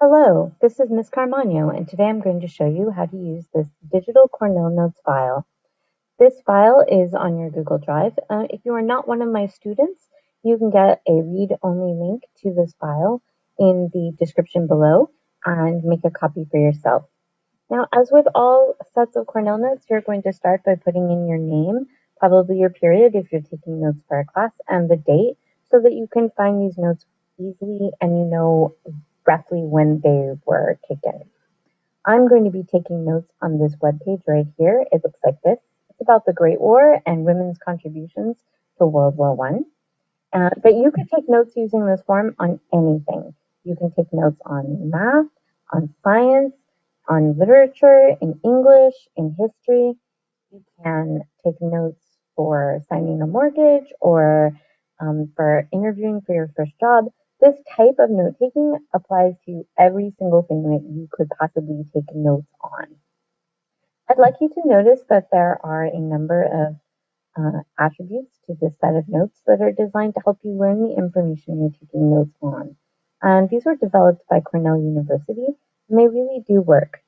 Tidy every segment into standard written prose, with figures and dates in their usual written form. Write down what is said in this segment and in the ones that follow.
Hello, this is Miss Caramagno, and today I'm going to show you how to use this digital Cornell Notes file. This file is on your Google Drive. If you are not one of my students, you can get a read-only link to this file in the description below and make a copy for yourself. Now, as with all sets of Cornell Notes, you're going to start by putting in your name, probably your period if you're taking notes for a class, and the date so that you can find these notes easily and you know roughly when they were taken. I'm going to be taking notes on this webpage right here. It looks like this. It's about the Great War and women's contributions to World War I. But you could take notes using this form on anything. You can take notes on math, on science, on literature, in English, in history. You can take notes for signing a mortgage or for interviewing for your first job. This type of note taking applies to every single thing that you could possibly take notes on. I'd like you to notice that there are a number of attributes to this set of notes that are designed to help you learn the information you're taking notes on. And these were developed by Cornell University, and they really do work.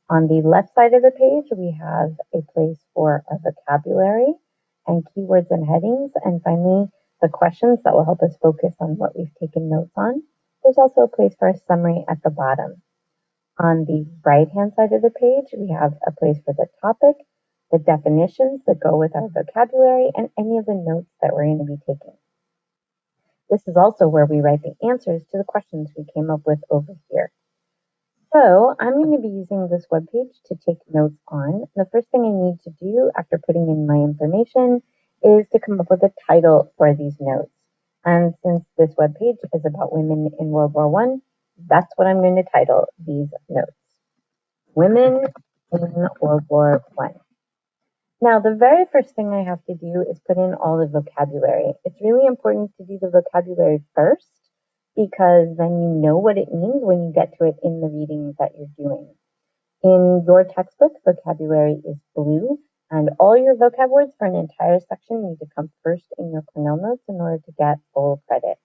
On the left side of the page, we have a place for a vocabulary and keywords and headings, and finally, the questions that will help us focus on what we've taken notes on. There's also a place for a summary at the bottom. On the right-hand side of the page, we have a place for the topic, the definitions that go with our vocabulary, and any of the notes that we're going to be taking. This is also where we write the answers to the questions we came up with over here. So I'm going to be using this webpage to take notes on. The first thing I need to do after putting in my information is to come up with a title for these notes. And since this webpage is about women in World War I, that's what I'm going to title these notes. Women in World War I. Now, the very first thing I have to do is put in all the vocabulary. It's really important to do the vocabulary first because then you know what it means when you get to it in the reading that you're doing. In your textbook, vocabulary is blue, and all your vocab words for an entire section need to come first in your Cornell Notes in order to get full credit.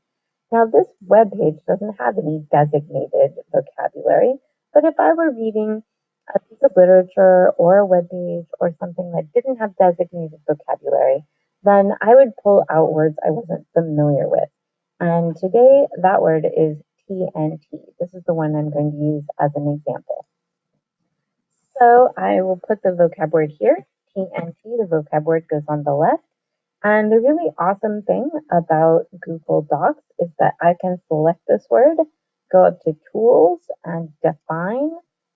Now, this web page doesn't have any designated vocabulary, but if I were reading a piece of literature or a web page or something that didn't have designated vocabulary, then I would pull out words I wasn't familiar with. And today, that word is TNT. This is the one I'm going to use as an example. So I will put the vocab word here, TNT. The vocab word goes on the left. And the really awesome thing about Google Docs is that I can select this word, go up to Tools and Define,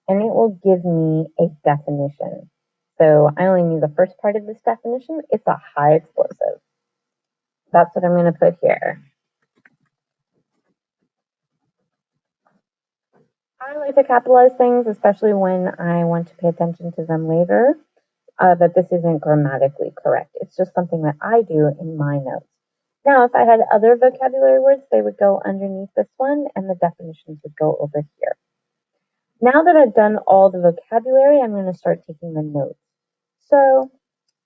and it will give me a definition. So I only need the first part of this definition. It's a high explosive. That's what I'm going to put here. I like to capitalize things, especially when I want to pay attention to them later. That this isn't grammatically correct. It's just something that I do in my notes. Now, if I had other vocabulary words, they would go underneath this one and the definitions would go over here. Now that I've done all the vocabulary, I'm going to start taking the notes. So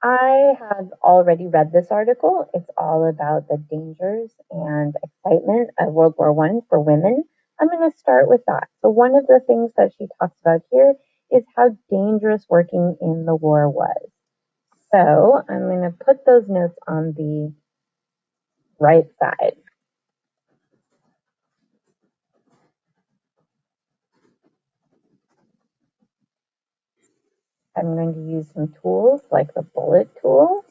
I have already read this article. It's all about the dangers and excitement of World War I for women. I'm going to start with that. So one of the things that she talks about here is how dangerous working in the war was. So I'm going to put those notes on the right side. I'm going to use some tools like the bullet tool.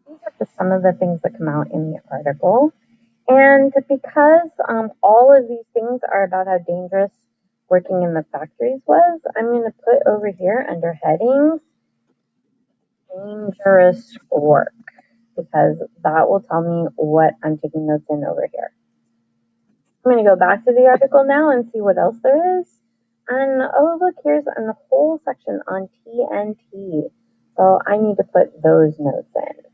These are just some of the things that come out in the article. And because all of these things are about how dangerous working in the factories was, I'm going to put over here under headings, dangerous work, because that will tell me what I'm taking notes in over here. I'm going to go back to the article now and see what else there is. And oh, look, here's a whole section on TNT. So I need to put those notes in.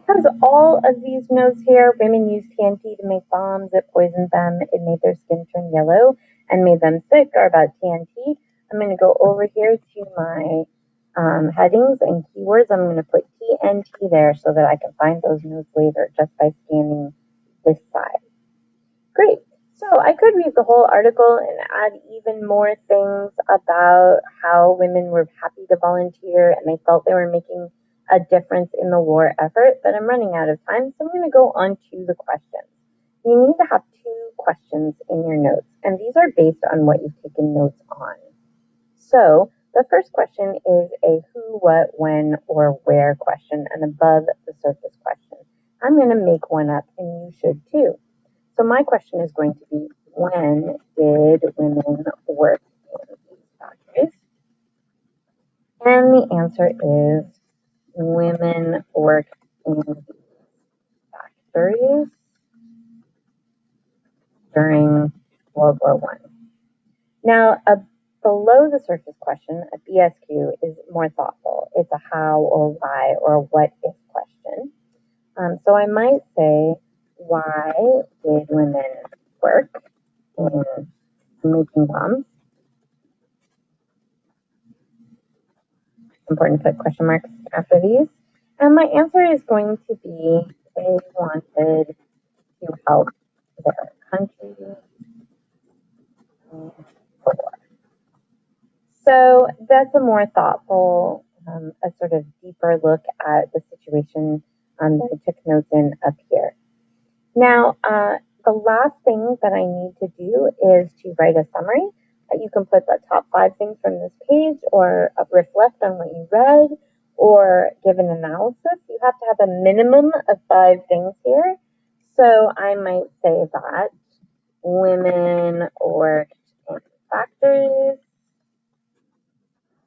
Has all of these notes here. Women used TNT to make bombs. It poisoned them. It made their skin turn yellow and made them sick, are about TNT. I'm going to go over here to my headings and keywords. I'm going to put TNT there so that I can find those notes later just by scanning this side. Great. So I could read the whole article and add even more things about how women were happy to volunteer and they felt they were making a difference in the war effort, but I'm running out of time, so I'm going to go on to the questions. You need to have 2 questions in your notes, and these are based on what you've taken notes on. So the first question is a who, what, when, or where question, and above the surface question. I'm going to make one up, and you should too. So my question is going to be, when did women work in these factories? And the answer is, women worked in these factories during World War I. Now, below the surface question, a BSQ is more thoughtful. It's a how or why or what if question. So I might say, why did women work in making bombs? It's important to put question marks after these. And my answer is going to be, they wanted to help their country in the war. So that's a more thoughtful, a sort of deeper look at the situation that I took notes in up here. Now, the last thing that I need to do is to write a summary. You can put the top 5 things from this page, or reflect on what you read, or give an analysis. You have to have a minimum of 5 things here. So I might say that women worked in factories,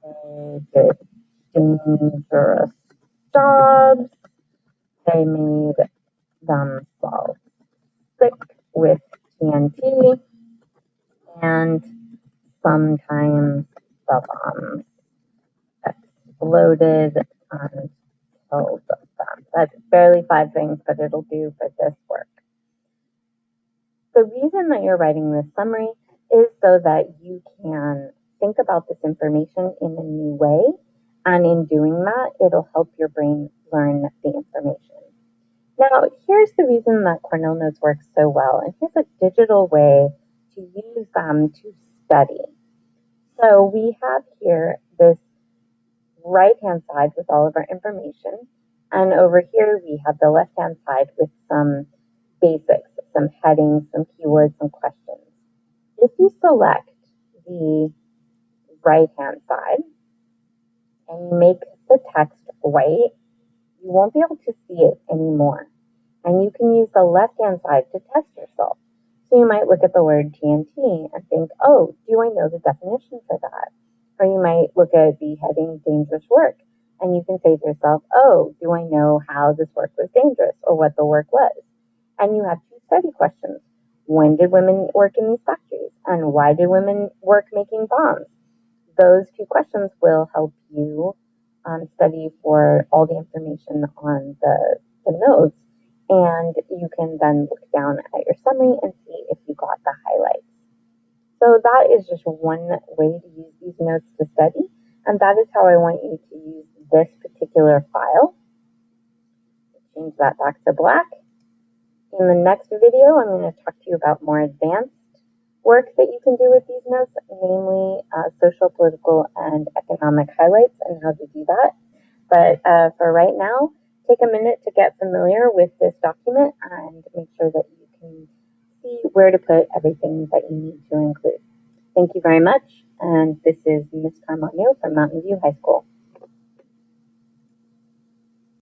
they did dangerous jobs, they made themselves sick with TNT, and sometimes the bombs exploded and killed them. That's barely 5 things, but it'll do for this work. The reason that you're writing this summary is so that you can think about this information in a new way, and in doing that, it'll help your brain learn the information. Now, here's the reason that Cornell Notes works so well, and here's a digital way to use them to study. So we have here this right-hand side with all of our information, and over here we have the left-hand side with some basics, some headings, some keywords, some questions. If you select the right-hand side and make the text white, you won't be able to see it anymore. And you can use the left-hand side to test yourself. So you might look at the word TNT and think, oh, do I know the definition for that? Or you might look at the heading dangerous work, and you can say to yourself, oh, do I know how this work was dangerous or what the work was? And you have 2 study questions. When did women work in these factories? And why did women work making bombs? Those 2 questions will help you study for all the information on the notes, and you can then look down at your summary and see if you got the highlights. So that is just one way to use these notes to study, and that is how I want you to use this particular file. Change that back to black. In the next video, I'm going to talk to you about more advanced work that you can do with these notes, namely social, political, and economic highlights and how to do that. But for right now, take a minute to get familiar with this document and make sure that you can see where to put everything that you need to include. Thank you very much, and this is Ms. Caramagno from Mountain View High School.